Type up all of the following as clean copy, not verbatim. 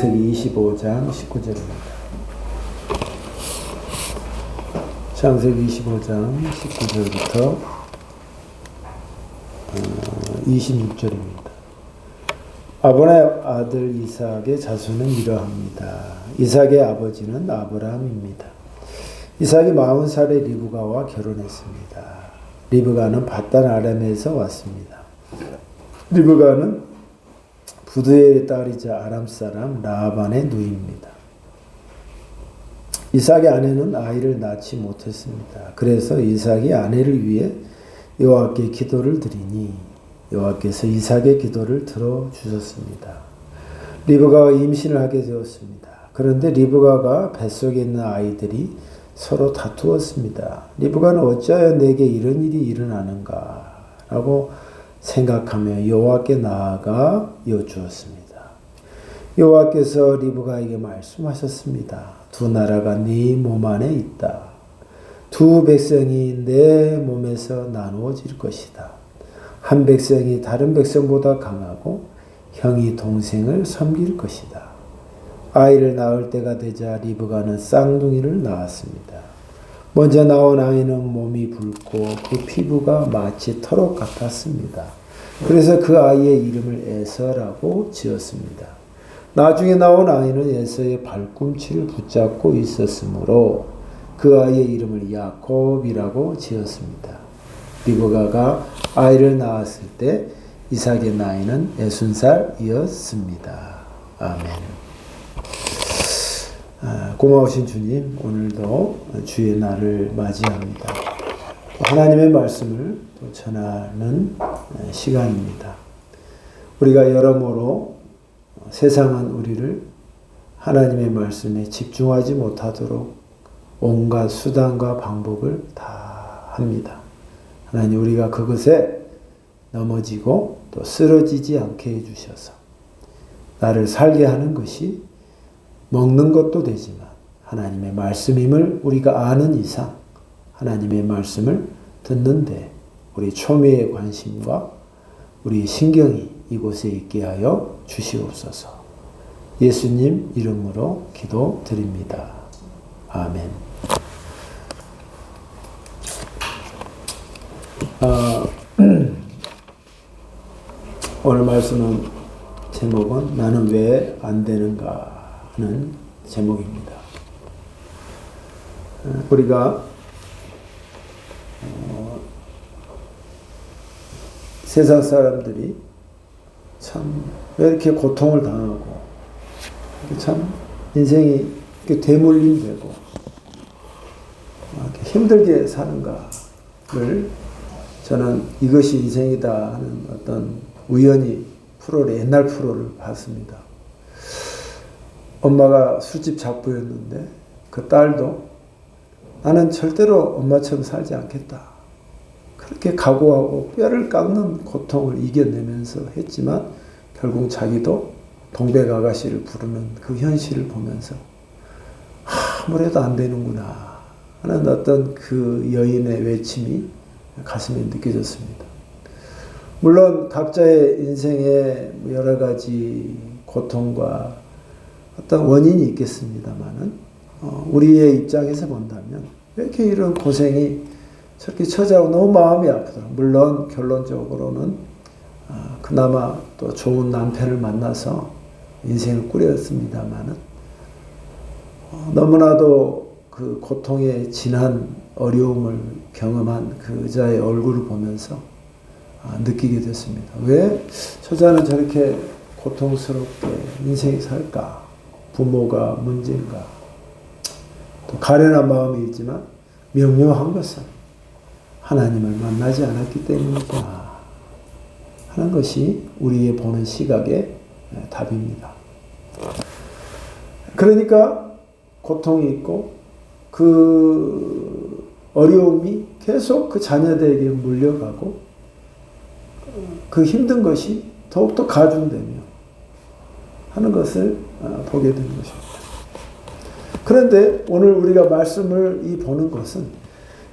창세기 25장 19절입니다. 창세기 25장 19절부터 26절입니다. 아브라함의 아들 이삭의 자손은 이러합니다. 이삭의 아버지는 아브라함입니다. 이삭이 40살에 리브가와 결혼했습니다. 리브가는 밧단 아람에서 왔습니다. 리브가는 부두엘의 딸이자 아람 사람 라반의 누이입니다. 이삭의 아내는 아이를 낳지 못했습니다. 그래서 이삭이 아내를 위해 여호와께 기도를 드리니 여호와께서 이삭의 기도를 들어주셨습니다. 리브가가 임신을 하게 되었습니다. 그런데 리브가가 뱃속에 있는 아이들이 서로 다투었습니다. 리브가는 어찌하여 내게 이런 일이 일어나는가 라고 생각하며 여호와께 나아가 여쭈었습니다. 여호와께서 리브가에게 말씀하셨습니다. 두 나라가 네 몸 안에 있다. 두 백성이 내 몸에서 나누어질 것이다. 한 백성이 다른 백성보다 강하고 형이 동생을 섬길 것이다. 아이를 낳을 때가 되자 리브가는 쌍둥이를 낳았습니다. 먼저 나온 아이는 몸이 붉고 그 피부가 마치 털옷 같았습니다. 그래서 그 아이의 이름을 에서라고 지었습니다. 나중에 나온 아이는 에서의 발꿈치를 붙잡고 있었으므로 그 아이의 이름을 야곱이라고 지었습니다. 리브가가 아이를 낳았을 때 이삭의 나이는 60살이었습니다. 아멘. 고마우신 주님, 오늘도 주의 날을 맞이합니다. 하나님의 말씀을 전하는 시간입니다. 우리가 여러모로 세상은 우리를 하나님의 말씀에 집중하지 못하도록 온갖 수단과 방법을 다 합니다. 하나님, 우리가 그것에 넘어지고 또 쓰러지지 않게 해주셔서 나를 살게 하는 것이 먹는 것도 되지만 하나님의 말씀임을 우리가 아는 이상 하나님의 말씀을 듣는데 우리 초미의 관심과 우리 신경이 이곳에 있게 하여 주시옵소서. 예수님 이름으로 기도드립니다. 아멘. 오늘 말씀은 제목은 나는 왜 안 되는가 하는 제목입니다. 우리가 세상 사람들이 참 왜 이렇게 고통을 당하고 참 인생이 이렇게 대물림되고 이렇게 힘들게 사는가를 저는 이것이 인생이다 하는 어떤 우연히 옛날 프로를 봤습니다. 엄마가 술집 잡부였는데 그 딸도 나는 절대로 엄마처럼 살지 않겠다. 그렇게 각오하고 뼈를 깎는 고통을 이겨내면서 했지만 결국 자기도 동백 아가씨를 부르는 그 현실을 보면서 아무래도 안 되는구나 하는 어떤 그 여인의 외침이 가슴에 느껴졌습니다. 물론 각자의 인생에 여러 가지 고통과 어떤 원인이 있겠습니다만은 우리의 입장에서 본다면 왜 이렇게 이런 고생이 저렇게 찾아오고 너무 마음이 아프더라. 물론 결론적으로는 그나마 또 좋은 남편을 만나서 인생을 꾸렸습니다만은 너무나도 그 고통의 진한 어려움을 경험한 그 여자의 얼굴을 보면서 느끼게 됐습니다. 왜 저자는 저렇게 고통스럽게 인생이 살까? 부모가 문제인가? 또 가련한 마음이 있지만 명료한 것은 하나님을 만나지 않았기 때문이다 하는 것이 우리의 보는 시각의 답입니다. 그러니까 고통이 있고 그 어려움이 계속 그 자녀들에게 물려가고 그 힘든 것이 더욱더 가중되며 하는 것을 보게 되는 것입니다. 그런데 오늘 우리가 말씀을 보는 것은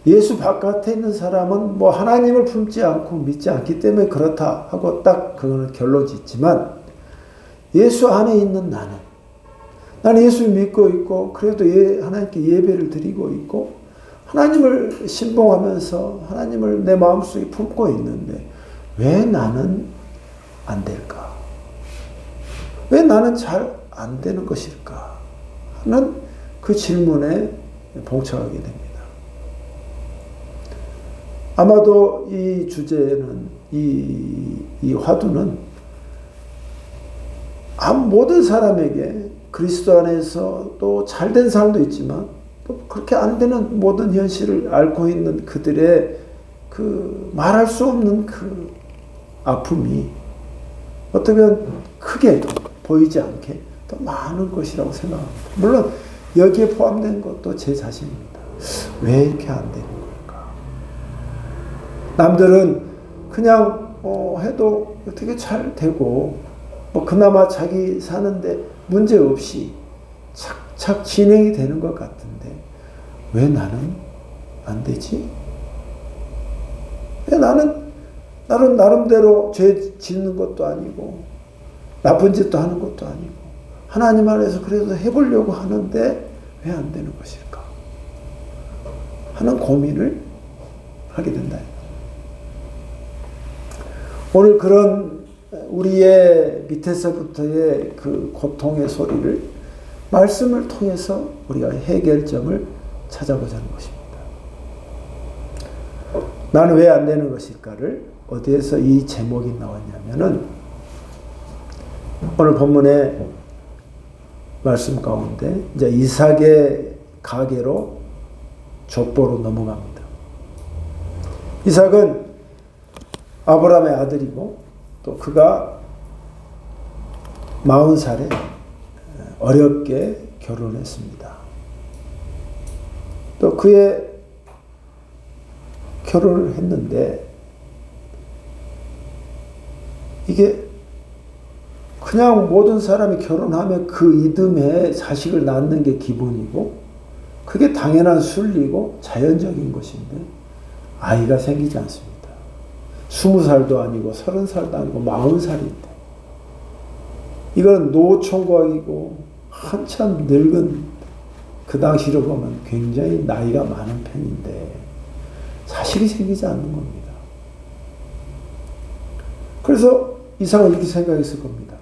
예수 바깥에 있는 사람은 뭐 하나님을 품지 않고 믿지 않기 때문에 그렇다 하고 딱 그거는 결론 짓지만 예수 안에 있는 나는 나는 예수 믿고 있고 그래도 하나님께 예배를 드리고 있고 하나님을 신봉하면서 하나님을 내 마음속에 품고 있는데 왜 나는 안 될까? 왜 나는 잘 안 되는 것일까? 하는 그 질문에 봉착하게 됩니다. 아마도 이 주제는 이 화두는 모든 사람에게 그리스도 안에서 또 잘된 사람도 있지만 또 그렇게 안 되는 모든 현실을 앓고 있는 그들의 그 말할 수 없는 그 아픔이 어떻게 보면 크게도 보이지 않게 더 많은 것이라고 생각합니다. 물론 여기에 포함된 것도 제 자신입니다. 왜 이렇게 안 되는 걸까? 남들은 그냥 해도 어떻게 잘 되고 그나마 자기 사는데 문제 없이 착착 진행이 되는 것 같은데 왜 나는 안 되지? 왜 나는 나름대로 죄 짓는 것도 아니고 나쁜 짓도 하는 것도 아니고 하나님 안에서 그래도 해보려고 하는데 왜 안 되는 것일까? 하는 고민을 하게 된다. 오늘 그런 우리의 밑에서부터의 그 고통의 소리를 말씀을 통해서 우리가 해결점을 찾아보자는 것입니다. 나는 왜 안 되는 것일까를 어디에서 이 제목이 나왔냐면은 오늘 본문의 말씀 가운데 이제 이삭의 가계로 족보로 넘어갑니다. 이삭은 아브라함의 아들이고 또 그가 40살에 어렵게 결혼했습니다. 또 그의 결혼을 했는데 이게 그냥 모든 사람이 결혼하면 그 이듬해 자식을 낳는 게 기본이고 그게 당연한 순리고 자연적인 것인데 아이가 생기지 않습니다. 20살도 아니고 30살도 아니고 40살인데 이건 노총각이고 한참 늙은 그 당시로 보면 굉장히 나이가 많은 편인데 자식이 생기지 않는 겁니다. 그래서 이삭은 이렇게 생각했을 겁니다.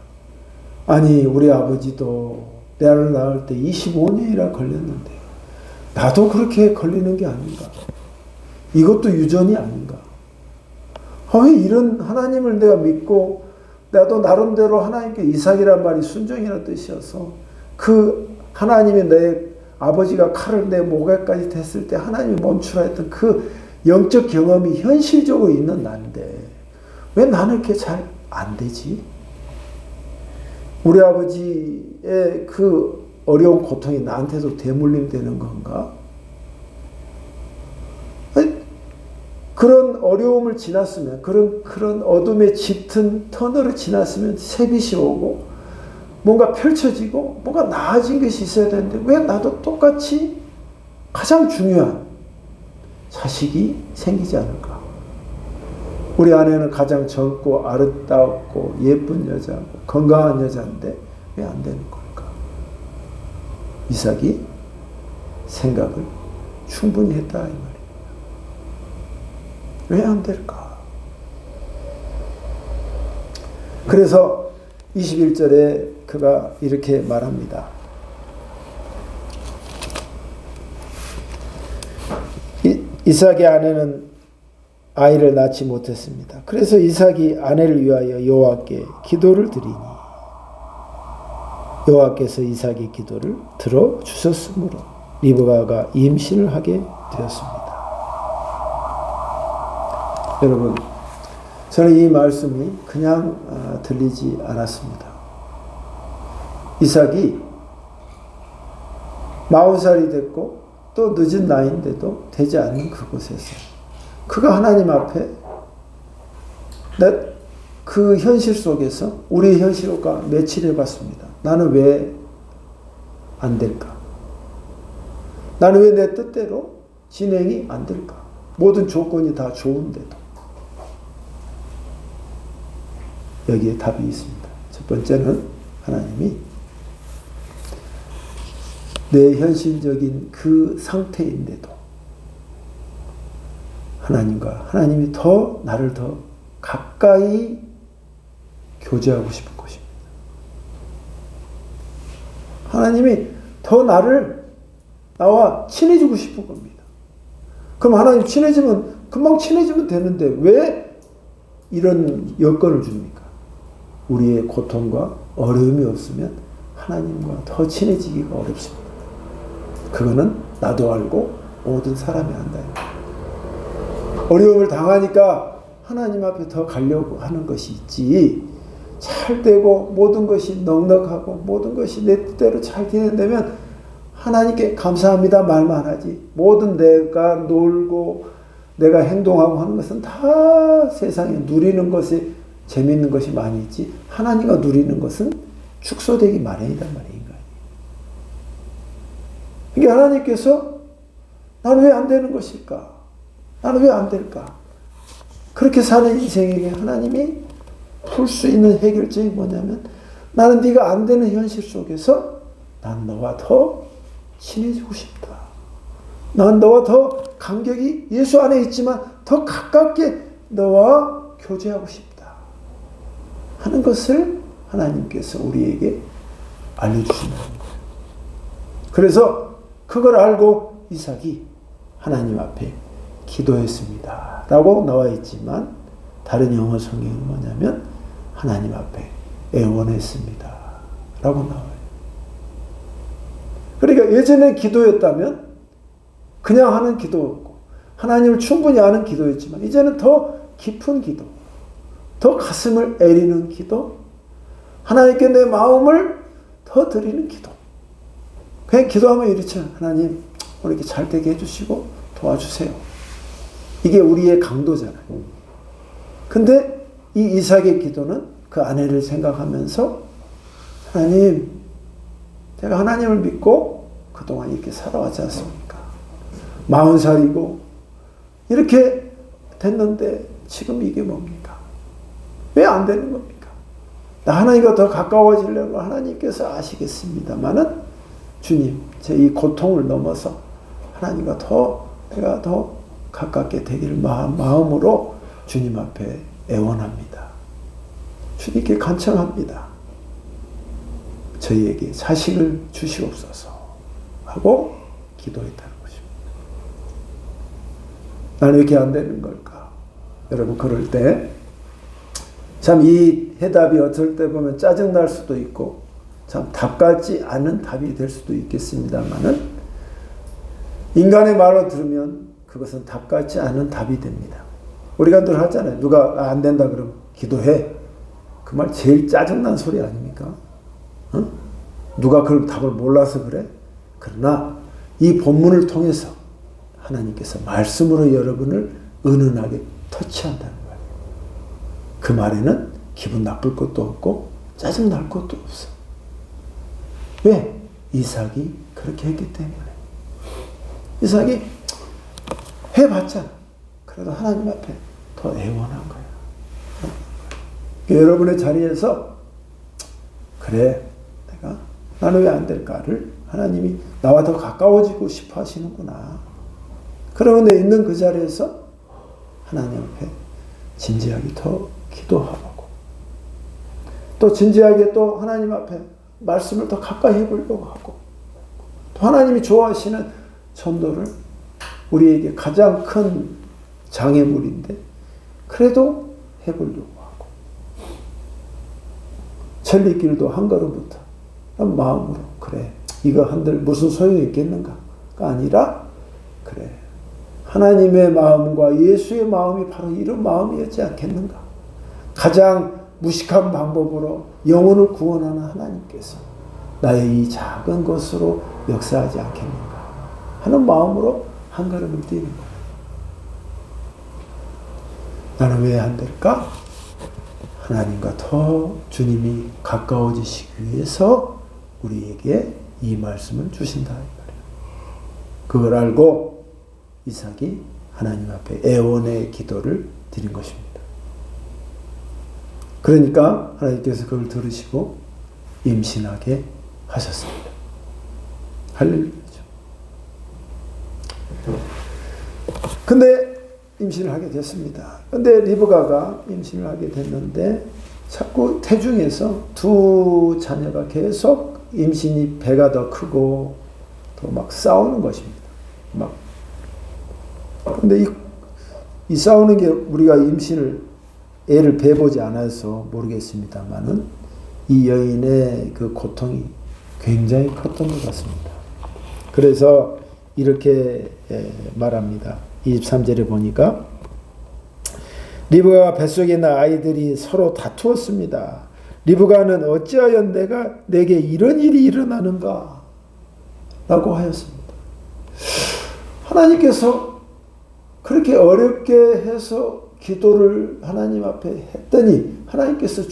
아니 우리 아버지도 내 아를 낳을 때 25년이나 걸렸는데 나도 그렇게 걸리는 게 아닌가? 이것도 유전이 아닌가? 왜 이런 하나님을 내가 믿고 나도 나름대로 하나님께 이삭이란 말이 순종이라는 뜻이어서 그 하나님이 내 아버지가 칼을 내 목에까지 댔을 때 하나님이 멈추라 했던 그 영적 경험이 현실적으로 있는 난데 왜 나는 이렇게 잘 안 되지? 우리 아버지의 그 어려운 고통이 나한테도 대물림 되는 건가? 아니, 그런 어려움을 지났으면, 그런 어둠의 짙은 터널을 지났으면 새빛이 오고, 뭔가 펼쳐지고, 뭔가 나아진 것이 있어야 되는데, 왜 나도 똑같이 가장 중요한 자식이 생기지 않을까? 우리 아내는 가장 젊고 아름답고 예쁜 여자고 건강한 여자인데 왜 안 되는 걸까? 이삭이 생각을 충분히 했다 이 말이에요. 왜 안 될까? 그래서 21절에 그가 이렇게 말합니다. 이삭의 아내는 아이를 낳지 못했습니다. 그래서 이삭이 아내를 위하여 여호와께 기도를 드리니 여호와께서 이삭의 기도를 들어주셨으므로 리브가가 임신을 하게 되었습니다. 여러분, 저는 이 말씀이 그냥 들리지 않았습니다. 이삭이 40살이 됐고 또 늦은 나이인데도 되지 않는 그곳에서 그가 하나님 앞에 그 현실 속에서 우리의 현실과 매치를 해봤습니다. 나는 왜 안 될까? 나는 왜 내 뜻대로 진행이 안 될까? 모든 조건이 다 좋은데도. 여기에 답이 있습니다. 첫 번째는 하나님이 내 현실적인 그 상태인데도 하나님이 더 나를 더 가까이 교제하고 싶은 것입니다. 하나님이 더 나와 친해지고 싶은 겁니다. 그럼 하나님 금방 친해지면 되는데 왜 이런 여건을 줍니까? 우리의 고통과 어려움이 없으면 하나님과 더 친해지기가 어렵습니다. 그거는 나도 알고 모든 사람이 안다. 어려움을 당하니까 하나님 앞에 더 가려고 하는 것이 있지, 잘 되고 모든 것이 넉넉하고 모든 것이 내 뜻대로 잘 진행되면 하나님께 감사합니다 말만 하지, 모든 내가 놀고 내가 행동하고 하는 것은 다 세상에 누리는 것이 재미있는 것이 많이 있지, 하나님과 누리는 것은 축소되기 마련이란 말이에요. 이게 하나님께서 나는 왜 안 되는 것일까? 나는 왜 안 될까? 그렇게 사는 인생에게 하나님이 풀 수 있는 해결책이 뭐냐면, 나는 네가 안 되는 현실 속에서 난 너와 더 친해지고 싶다. 난 너와 더 간격이 예수 안에 있지만 더 가깝게 너와 교제하고 싶다 하는 것을 하나님께서 우리에게 알려주신다는 거예요. 그래서 그걸 알고 이삭이 하나님 앞에 기도했습니다 라고 나와 있지만, 다른 영어 성경은 뭐냐면 하나님 앞에 애원했습니다 라고 나와요. 그러니까 예전에 기도였다면 그냥 하는 기도였고 하나님을 충분히 아는 기도였지만, 이제는 더 깊은 기도, 더 가슴을 애리는 기도, 하나님께 내 마음을 더 드리는 기도. 그냥 기도하면 이렇죠. 하나님 오늘 이렇게 잘 되게 해주시고 도와주세요. 이게 우리의 강도잖아요. 근데 이 이삭의 기도는 그 아내를 생각하면서, 하나님, 제가 하나님을 믿고 그동안 이렇게 살아왔지 않습니까? 40살이고 이렇게 됐는데 지금 이게 뭡니까? 왜 안 되는 겁니까? 나 하나님과 더 가까워지려고 하나님께서 아시겠습니다만은, 주님, 제 이 고통을 넘어서 하나님과 내가 더 가깝게 되기를 마음으로 주님 앞에 애원합니다. 주님께 간청합니다. 저희에게 자식을 주시옵소서 하고 기도했다는 것입니다. 나는 왜 이렇게 안 되는 걸까? 여러분, 그럴 때 참 이 해답이 어쩔 때 보면 짜증날 수도 있고 참 답 같지 않은 답이 될 수도 있겠습니다만은, 인간의 말을 들으면 그것은 답 같지 않은 답이 됩니다. 우리가 늘 하잖아요. 누가 안 된다 그러면 기도해. 그 말 제일 짜증난 소리 아닙니까? 응? 누가 그 답을 몰라서 그래? 그러나 이 본문을 통해서 하나님께서 말씀으로 여러분을 은은하게 터치한다는 거예요. 그 말에는 기분 나쁠 것도 없고 짜증날 것도 없어. 왜? 이삭이 그렇게 했기 때문에. 이삭이 해봤잖아. 그래도 하나님 앞에 더 애원한 거야. 여러분의 자리에서, 그래, 나는 왜 안 될까를 하나님이 나와 더 가까워지고 싶어 하시는구나. 그러면 내 있는 그 자리에서 하나님 앞에 진지하게 더 기도하고, 또 진지하게 또 하나님 앞에 말씀을 더 가까이 해보려고 하고, 또 하나님이 좋아하시는 전도를, 우리에게 가장 큰 장애물인데 그래도 해보려고 하고, 천리길도 한 걸음부터 마음으로, 그래, 이거 한들 무슨 소용이 있겠는가가 아니라, 그래, 하나님의 마음과 예수의 마음이 바로 이런 마음이었지 않겠는가. 가장 무식한 방법으로 영혼을 구원하는 하나님께서 나의 이 작은 것으로 역사하지 않겠는가 하는 마음으로 한 걸음을 뛰는 거예요. 나는 왜 안 될까? 하나님과 더 주님이 가까워지시기 위해서 우리에게 이 말씀을 주신다. 그걸 알고 이삭이 하나님 앞에 애원의 기도를 드린 것입니다. 그러니까 하나님께서 그걸 들으시고 임신하게 하셨습니다. 할렐루야죠. 근데 임신을 하게 됐습니다. 근데 리브가가 임신을 하게 됐는데 자꾸 태중에서 두 자녀가 계속 임신이 배가 더 크고 더 막 싸우는 것입니다. 막. 근데 이 싸우는 게 우리가 애를 배보지 않아서 모르겠습니다만은 이 여인의 그 고통이 굉장히 컸던 것 같습니다. 그래서 이렇게 말합니다. 23절에 보니까 리브가와 뱃속에 있는 아이들이 서로 다투었습니다. 리브가는 어찌하여 내게 이런 일이 일어나는가? 라고 하였습니다. 하나님께서 그렇게 어렵게 해서 기도를 하나님 앞에 했더니 하나님께서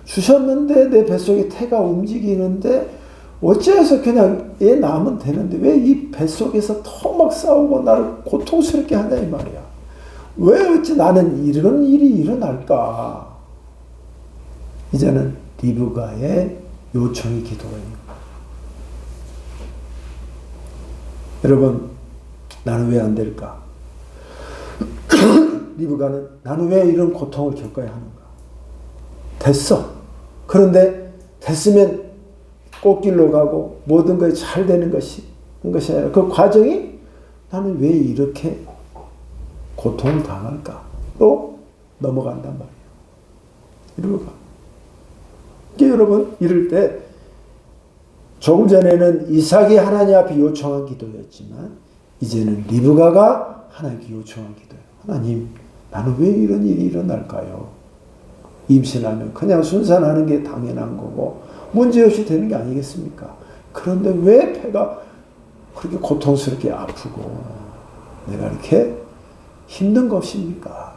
주셨는데 내 뱃속에 태가 움직이는데 어찌해서 그냥 애 낳으면 되는데 왜 이 뱃속에서 더 막 싸우고 나를 고통스럽게 하냐 이 말이야. 왜 어찌 나는 이런 일이 일어날까? 이제는 리브가의 요청이 기도가 있는 거야. 여러분, 나는 왜 안 될까? 리브가는 나는 왜 이런 고통을 겪어야 하는가? 됐어. 그런데 됐으면 꽃길로 가고 모든 것이 잘 되는 것이 아니라 그 과정이 나는 왜 이렇게 고통을 당할까? 또 넘어간단 말이에요. 리브가. 여러분, 이럴 때 조금 전에는 이삭이 하나님 앞에 요청한 기도였지만 이제는 리브가가 하나님께 요청한 기도예요. 하나님, 나는 왜 이런 일이 일어날까요? 임신하면 그냥 순산하는 게 당연한 거고 문제없이 되는 게 아니겠습니까? 그런데 왜 폐가 그렇게 고통스럽게 아프고 내가 이렇게 힘든 것입니까?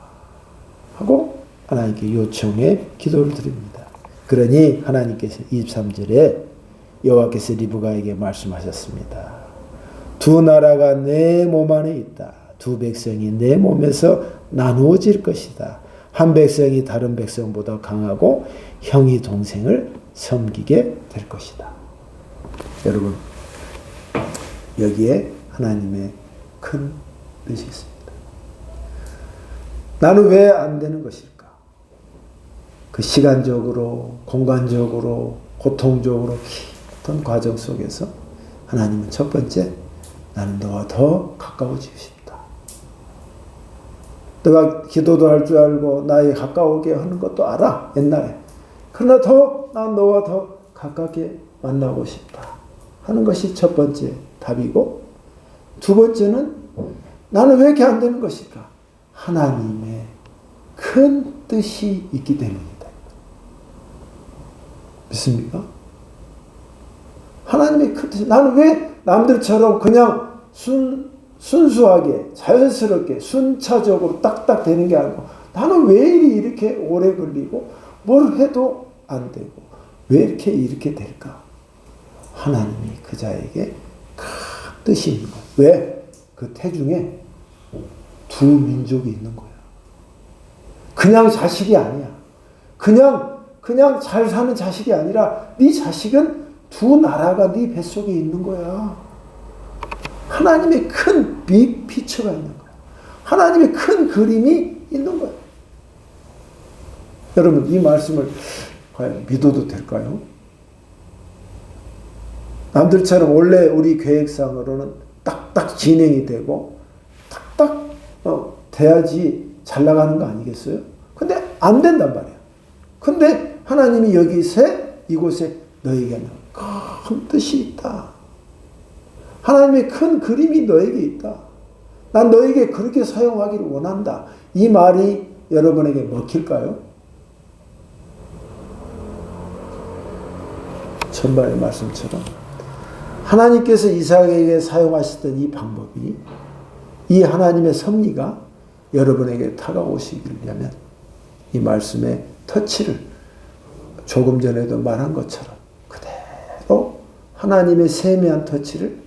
하고 하나님께 요청해 기도를 드립니다. 그러니 하나님께서 23절에 여호와께서 리브가에게 말씀하셨습니다. 두 나라가 내 몸 안에 있다. 두 백성이 내 몸에서 나누어질 것이다. 한 백성이 다른 백성보다 강하고 형이 동생을 섬기게 될 것이다. 여러분, 여기에 하나님의 큰 뜻이 있습니다. 나는 왜 안 되는 것일까? 그 시간적으로, 공간적으로, 고통적으로 깊은 과정 속에서 하나님은 첫 번째, 나는 너와 더 가까워지고 싶다. 너가 기도도 할 줄 알고 나에 가까우게 하는 것도 알아, 옛날에. 그러나 난 너와 더 가깝게 만나고 싶다 하는 것이 첫 번째 답이고, 두 번째는 나는 왜 이렇게 안 되는 것일까? 하나님의 큰 뜻이 있기 때문이다. 믿습니까? 하나님의 큰 뜻이, 나는 왜 남들처럼 그냥 순수하게 자연스럽게 순차적으로 딱딱 되는 게 아니고 나는 왜 이렇게 오래 걸리고 뭘 해도 안 되고 왜 이렇게 될까? 하나님이 그 자에게 큰 뜻이 있는 거야. 왜? 그 태중에 두 민족이 있는 거야. 그냥 자식이 아니야. 그냥 잘 사는 자식이 아니라 네 자식은 두 나라가 네 뱃속에 있는 거야. 하나님의 큰 빅 피처가 있는 거야. 하나님의 큰 그림이 있는 거야. 여러분, 이 말씀을 과연 믿어도 될까요? 남들처럼 원래 우리 계획상으로는 딱딱 진행이 되고 딱딱 돼야지 잘 나가는 거 아니겠어요? 근데 안 된단 말이에요. 근데 하나님이 이곳에 너에게는 큰 뜻이 있다. 하나님의 큰 그림이 너에게 있다. 난 너에게 그렇게 사용하기를 원한다. 이 말이 여러분에게 먹힐까요? 전반의 말씀처럼 하나님께서 이삭에게 사용하셨던 이 방법이, 이 하나님의 섭리가 여러분에게 다가오시기를 위하면 이 말씀의 터치를 조금 전에도 말한 것처럼 그대로 하나님의 세미한 터치를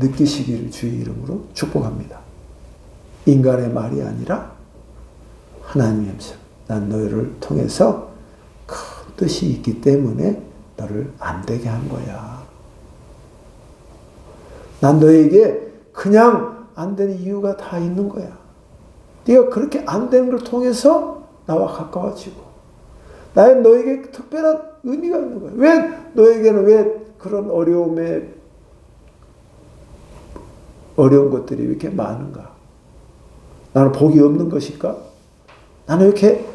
느끼시기를 주의 이름으로 축복합니다. 인간의 말이 아니라 하나님의 음성. 난 너희를 통해서 큰 뜻이 있기 때문에 너를 안 되게 한 거야. 난 너에게 그냥 안 되는 이유가 다 있는 거야. 네가 그렇게 안 되는 걸 통해서 나와 가까워지고 나의 너에게 특별한 의미가 있는 거야. 왜 너에게는 왜 그런 어려운 것들이 왜 이렇게 많은가? 나는 복이 없는 것일까? 나는 왜 이렇게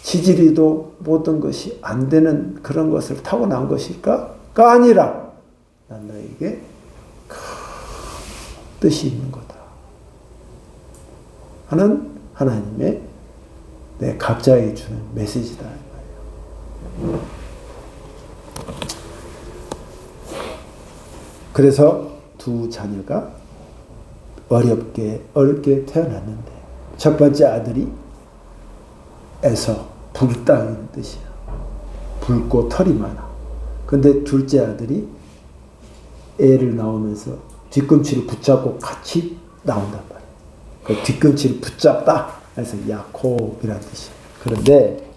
지지리도 모든 것이 안 되는 그런 것을 타고난 것일까?가 아니라 난 너에게 큰 뜻이 있는 거다 하는 하나님의 내 각자에게 주는 메시지다. 그래서 두 자녀가 어렵게 태어났는데 첫 번째 아들이 에서 불땅이라는 뜻이야. 붉고 털이 많아. 근데 둘째 아들이 애를 낳으면서 뒤꿈치를 붙잡고 같이 나온단 말이야. 그 뒤꿈치를 붙잡다 해서 야곱이라는 뜻이야. 그런데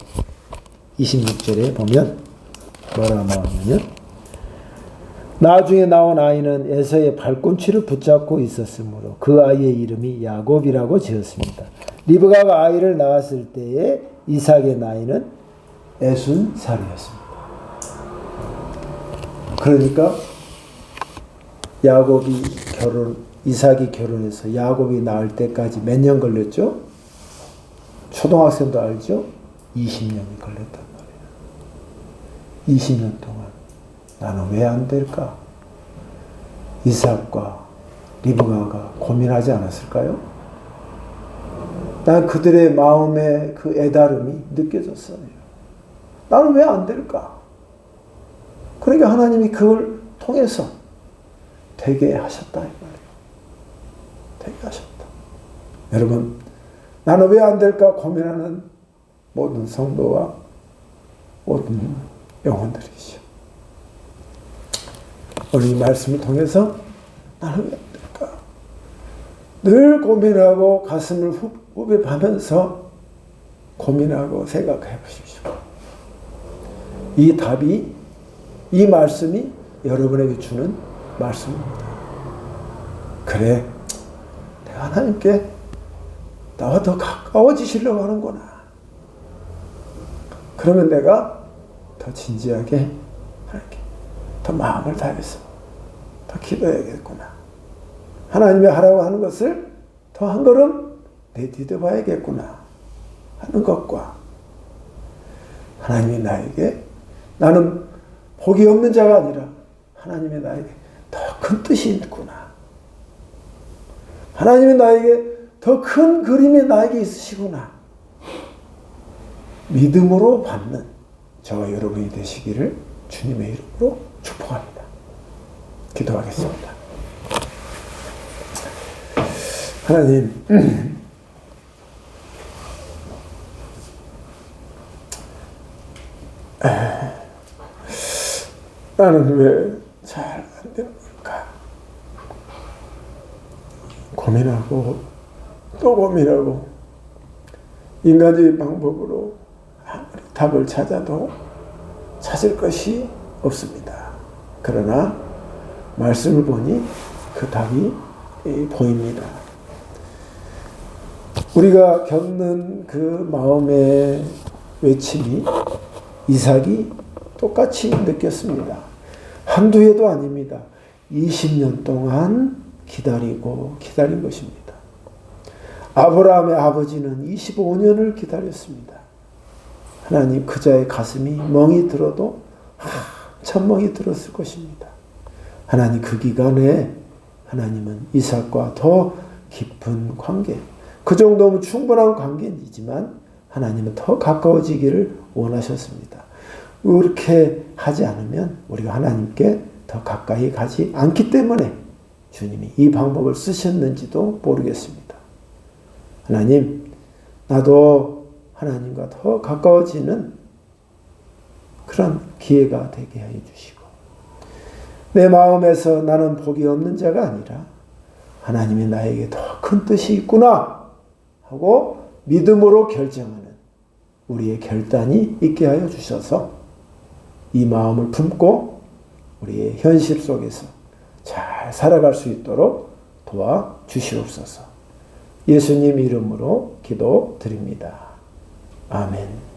26절에 보면 뭐라고 나오냐면 나중에 나온 아이는 에서의 발꿈치를 붙잡고 있었으므로 그 아이의 이름이 야곱이라고 지었습니다. 리브가가 아이를 낳았을 때에 이삭의 나이는 60살이었습니다. 그러니까 이삭이 결혼해서 야곱이 낳을 때까지 몇 년 걸렸죠? 초등학생도 알죠? 20년이 걸렸단 말이에요. 20년 동안 나는 왜 안 될까? 이삭과 리브가가 고민하지 않았을까요? 난 그들의 마음의 그 애다름이 느껴졌어요. 나는 왜 안 될까? 그러니까 하나님이 그걸 통해서 되게 하셨다 이 말이에요. 되게 하셨다. 여러분, 나는 왜 안 될까 고민하는 모든 성도와 모든 영혼들이죠. 오늘 이 말씀을 통해서 나는 왜 안 될까? 늘 고민하고 가슴을 후벼파면서 고민하고 생각해 보십시오. 이 답이, 이 말씀이 여러분에게 주는 말씀입니다. 그래, 내가 하나님께 나와 더 가까워지시려고 하는구나. 그러면 내가 더 진지하게 하나님께 더 마음을 다해서 더 기도해야겠구나. 하나님이 하라고 하는 것을 더 한 걸음 내디뎌 봐야겠구나 하는 것과 하나님이 나에게, 나는 복이 없는 자가 아니라 하나님이 나에게 더 큰 뜻이 있구나. 하나님이 나에게 더 큰 그림이 나에게 있으시구나. 믿음으로 받는 저와 여러분이 되시기를 주님의 이름으로 축복합니다. 기도하겠습니다. 하나님, 나는 왜 잘 안 되는 걸까? 고민하고 또 고민하고 인간적인 방법으로 아무리 답을 찾아도 찾을 것이 없습니다. 그러나 말씀을 보니 그 답이 보입니다. 우리가 겪는 그 마음의 외침이 이삭이 똑같이 느꼈습니다. 한두 해도 아닙니다. 20년 동안 기다린 것입니다. 아브라함의 아버지는 25년을 기다렸습니다. 하나님, 그자의 가슴이 멍이 들어도 한참 멍이 들었을 것입니다. 하나님, 그 기간에 하나님은 이삭과 더 깊은 관계, 그 정도면 충분한 관계이지만 하나님은 더 가까워지기를 원하셨습니다. 그렇게 하지 않으면 우리가 하나님께 더 가까이 가지 않기 때문에 주님이 이 방법을 쓰셨는지도 모르겠습니다. 하나님, 나도 하나님과 더 가까워지는 그런 기회가 되게 해 주시고, 내 마음에서 나는 복이 없는 자가 아니라 하나님이 나에게 더 큰 뜻이 있구나 하고 믿음으로 결정하는 우리의 결단이 있게 하여 주셔서 이 마음을 품고 우리의 현실 속에서 잘 살아갈 수 있도록 도와주시옵소서. 예수님 이름으로 기도드립니다. 아멘.